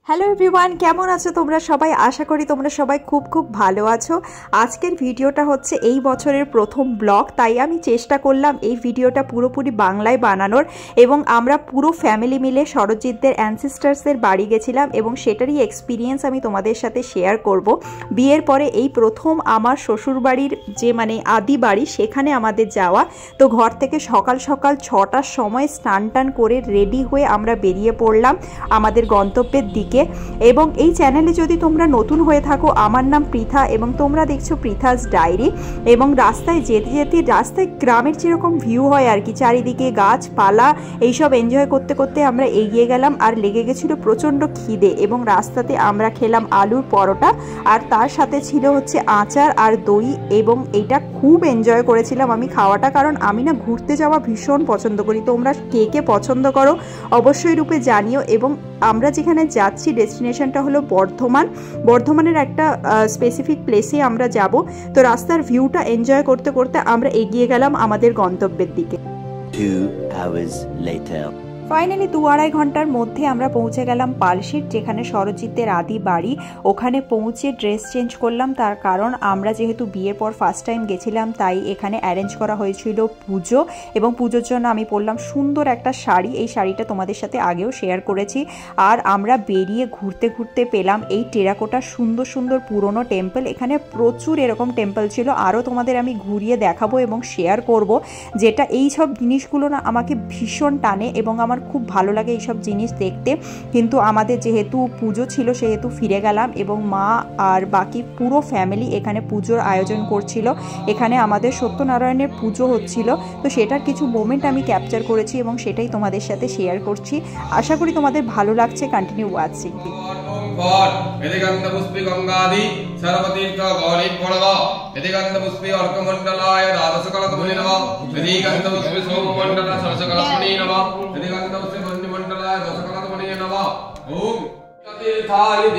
Hello everyone, কেমন আছো তোমরা সবাই? আশা করি তোমরা সবাই খুব খুব ভালো আছো। আজকের ভিডিওটা হচ্ছে এই বছরের প্রথম ব্লগ, তাই আমি চেষ্টা করলাম এই ভিডিওটা পুরোপুরি বাংলায় বানানোর। এবং আমরা পুরো ফ্যামিলি মিলে সরজিৎদের অ্যানসিস্টার্সের বাড়ি গেছিলাম এবং সেটারই এক্সপিরিয়েন্স আমি তোমাদের সাথে শেয়ার করব। বিয়ের পরে এই প্রথম আমার শ্বশুরবাড়ির যে আদি বাড়ি, সেখানে আমাদের যাওয়া। তো ঘর থেকে সকাল সকাল 6টার সময় স্নান টান করে রেডি হয়ে আমরা বেরিয়ে পড়লাম আমাদের গন্তব্যের দিকে। এবং এই চ্যানেলে যদি তোমরা নতুন হয়ে থাকো, আমার নাম পৃথা এবং তোমরা দেখছো পৃথাস ডায়েরি। এবং রাস্তায় যেতে যেতে রাস্তায় গ্রামের যেরকম ভিউ হয় আর কি, চারিদিকে গাছপালা, এইসব এনজয় করতে করতে আমরা এগিয়ে গেলাম। আর লেগে গেছিল প্রচণ্ড খিদে এবং রাস্তাতে আমরা খেলাম আলুর পরোটা, আর তার সাথে ছিল হচ্ছে আচার আর দই। এবং এইটা খুব এনজয় করেছিলাম আমি খাওয়াটা, কারণ আমি না ঘুরতে যাওয়া ভীষণ পছন্দ করি। তোমরা কে কে পছন্দ করো অবশ্যই রূপে জানিও। এবং আমরা যেখানে যাচ্ছি ডেস্টিনেশনটা হলো বর্ধমানের একটা স্পেসিফিক প্লেসে আমরা যাব। তো রাস্তার ভিউটা এনজয় করতে করতে আমরা এগিয়ে গেলাম আমাদের গন্তব্যের দিকে। 2 hours later. ফাইনালি 2-2.5 ঘন্টার মধ্যে আমরা পৌঁছে গেলাম পালশিট, যেখানে সরজিতের আদি বাড়ি। ওখানে পৌঁছে ড্রেস চেঞ্জ করলাম, তার কারণ আমরা যেহেতু বিয়ের পর ফার্স্ট টাইম গেছিলাম, তাই এখানে অ্যারেঞ্জ করা হয়েছিল পুজো। এবং পুজোর জন্য আমি পরলাম সুন্দর একটা শাড়ি। এই শাড়িটা তোমাদের সাথে আগেও শেয়ার করেছি। আর আমরা বেরিয়ে ঘুরতে ঘুরতে পেলাম এই টেরাকোটার সুন্দর সুন্দর পুরনো টেম্পল। এখানে প্রচুর এরকম টেম্পল ছিল, আরও তোমাদের আমি ঘুরিয়ে দেখাবো এবং শেয়ার করব। যেটা এই সব জিনিসগুলো না আমাকে ভীষণ টানে এবং আমার খুব ভালো লাগে এইসব জিনিস দেখতে। কিন্তু আমাদের যেহেতু পুজো ছিল সেহেতু ফিরে গেলাম এবং মা আর বাকি পুরো ফ্যামিলি এখানে পুজোর আয়োজন করছিল। এখানে আমাদের সত্যনারায়ণের পুজো হচ্ছিল, তো সেটার কিছু মোমেন্ট আমি ক্যাপচার করেছি এবং সেটাই তোমাদের সাথে শেয়ার করছি। আশা করি তোমাদের ভালো লাগছে। Continue watching.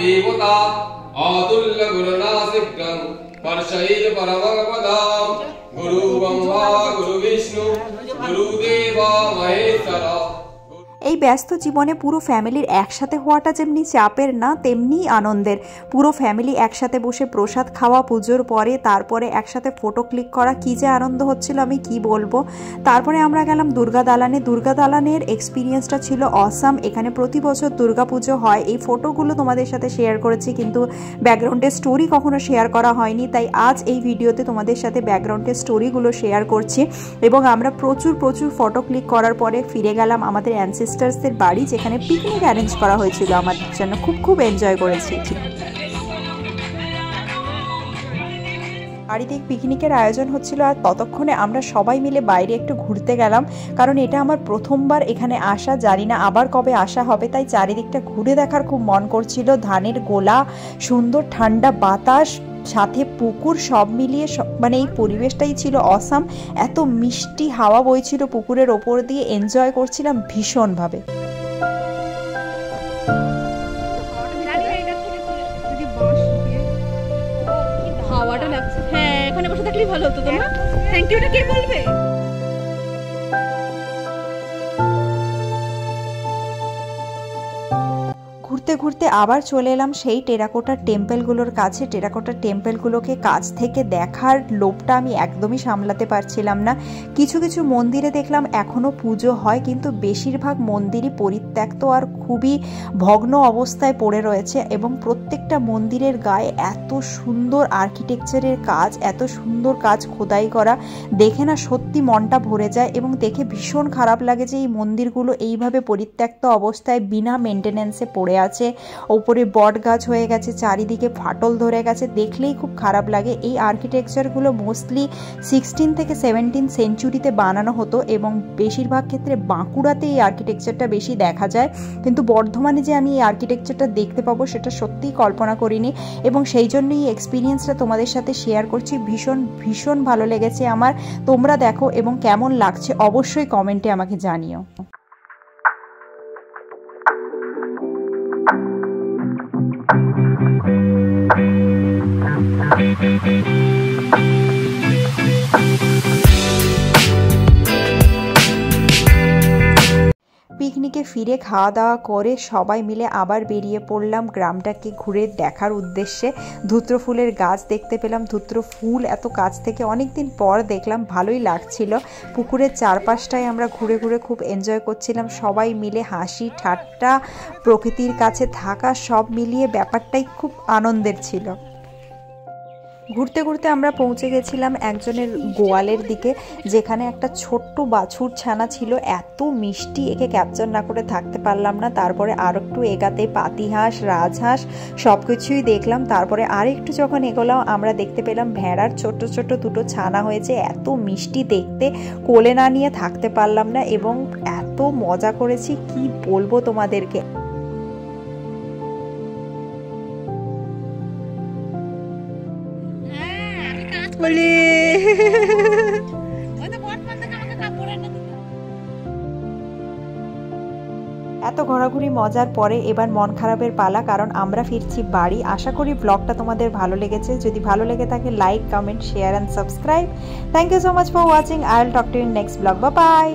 देवता आदुल्य गुरुनासिकं परशैल परमपदां गुरु ब्रह्मा गुरु विष्णु गुरुदेवा महेश्वरा। এই ব্যস্ত জীবনে পুরো ফ্যামিলির একসাথে হওয়াটা যেমনি চাপের না, তেমনি আনন্দের। পুরো ফ্যামিলি একসাথে বসে প্রসাদ খাওয়া পুজোর পরে, তারপরে একসাথে ফটো ক্লিক করা, কী যে আনন্দ হচ্ছিল আমি কি বলবো। তারপরে আমরা গেলাম দুর্গা দালানে। দুর্গা দালানের এক্সপিরিয়েন্সটা ছিল অসাম। এখানে প্রতি বছর দুর্গা পুজো হয়। এই ফটোগুলো তোমাদের সাথে শেয়ার করেছি, কিন্তু ব্যাকগ্রাউন্ডের স্টোরি কখনো শেয়ার করা হয়নি, তাই আজ এই ভিডিওতে তোমাদের সাথে ব্যাকগ্রাউন্ডের স্টোরিগুলো শেয়ার করছি। এবং আমরা প্রচুর ফটো ক্লিক করার পরে ফিরে গেলাম আমাদের অ্যানসিস্টার্সদের বাড়ি, যেখানে পিকনিক অ্যারেঞ্জ করা হয়েছিল আমাদের জন্য। খুব এনজয় করেছি। বাড়িতে পিকনিকের আয়োজন হচ্ছিল, আর ততক্ষণে আমরা সবাই মিলে বাইরে একটু ঘুরতে গেলাম, কারণ এটা আমার প্রথমবার এখানে আসা। জানি না আবার কবে আসা হবে, তাই চারিদিকটা ঘুরে দেখার খুব মন করছিল। ধানের গোলা, সুন্দর ঠান্ডা বাতাস, সাথে পুকুর, সব মিলিয়ে এই পরিবেশটাই ছিল অসাম। এত মিষ্টি হাওয়া বইছিল পুকুরের ওপর দিয়ে, এনজয় করছিলাম ভীষণভাবে। হাওয়াটা লাগছে। হ্যাঁ, এখানে বসে থাকলেই ভালো হতো। তোমরা থ্যাংক ইউটা কে বলবে? ঘুরতে ঘুরতে আবার চলে এলাম সেই টেরাকোটার টেম্পলগুলোর কাছে। টেরাকোটার টেম্পলগুলোকে কাছ থেকে দেখার লোভটা আমি একদমই সামলাতে পারছিলাম না। কিছু কিছু মন্দিরে দেখলাম এখনও পুজো হয়, কিন্তু বেশিরভাগ মন্দিরই পরিত্যক্ত আর খুবই ভগ্ন অবস্থায় পড়ে রয়েছে। এবং প্রত্যেকটা মন্দিরের গায়ে এত সুন্দর আর্কিটেকচারের কাজ, এত সুন্দর কাজ খোদাই করা, দেখে না সত্যি মনটা ভরে যায়। এবং দেখে ভীষণ খারাপ লাগে যে এই মন্দিরগুলো এইভাবে পরিত্যক্ত অবস্থায় বিনা মেনটেন্যান্সে পড়ে আছে। ওপরে বট গাছ হয়ে গেছে, চারিদিকে ফাটল ধরে গেছে, দেখলেই খুব খারাপ লাগে। এই আর্কিটেকচারগুলো মোস্টলি 16 থেকে 17 সেঞ্চুরিতে বানানো হতো এবং বেশিরভাগ ক্ষেত্রে বাঁকুড়াতে এই আর্কিটেকচারটা বেশি দেখা যায়। কিন্তু বর্ধমানে যে আমি এই আর্কিটেকচারটা দেখতে পাবো সেটা সত্যিই কল্পনা করিনি, এবং সেই জন্যই এই এক্সপিরিয়েন্সটা তোমাদের সাথে শেয়ার করছি। ভীষণ ভালো লেগেছে আমার। তোমরা দেখো এবং কেমন লাগছে অবশ্যই কমেন্টে আমাকে জানিও। পিকনিকে ফিরে খাওয়া দাওয়া করে সবাই মিলে আবার বেরিয়ে পড়লাম গ্রামটাকে ঘুরে দেখার উদ্দেশ্যে। ধুত্র ফুলের গাছ দেখতে পেলাম, ধুত্র ফুল এত কাছ থেকে অনেক দিন পর দেখলাম, ভালোই লাগছিল। পুকুরের চারপাশটায় আমরা ঘুরে ঘুরে খুব এনজয় করছিলাম সবাই মিলে, হাসি ঠাট্টা, প্রকৃতির কাছে থাকা, সব মিলিয়ে ব্যাপারটাই খুব আনন্দের ছিল। ঘুরতে ঘুরতে আমরা পৌঁছে গেছিলাম একজনের গোয়ালের দিকে, যেখানে একটা ছোট্ট বাছুর ছানা ছিল, এত মিষ্টি, একে ক্যাপচার না করে থাকতে পারলাম না। তারপরে আর একটু এগাতে পাতিহাঁস, রাজহাঁস সব কিছুই দেখলাম। তারপরে আর একটু যখন এগোলাম আমরা দেখতে পেলাম ভেড়ার ছোট্ট ছোট্ট দুটো ছানা হয়েছে, এত মিষ্টি দেখতে, কোলে না নিয়ে থাকতে পারলাম না এবং এত মজা করেছি কি বলবো তোমাদেরকে। এত ঘোরাঘুরি মজার পরে এবার মন খারাপের পালা, কারণ আমরা ফিরছি বাড়ি। আশা করি ব্লগটা তোমাদের ভালো লেগেছে। যদি ভালো লেগে থাকে like, comment, share and subscribe. Thank you so much for watching. I will talk to you in next blog. Bye by.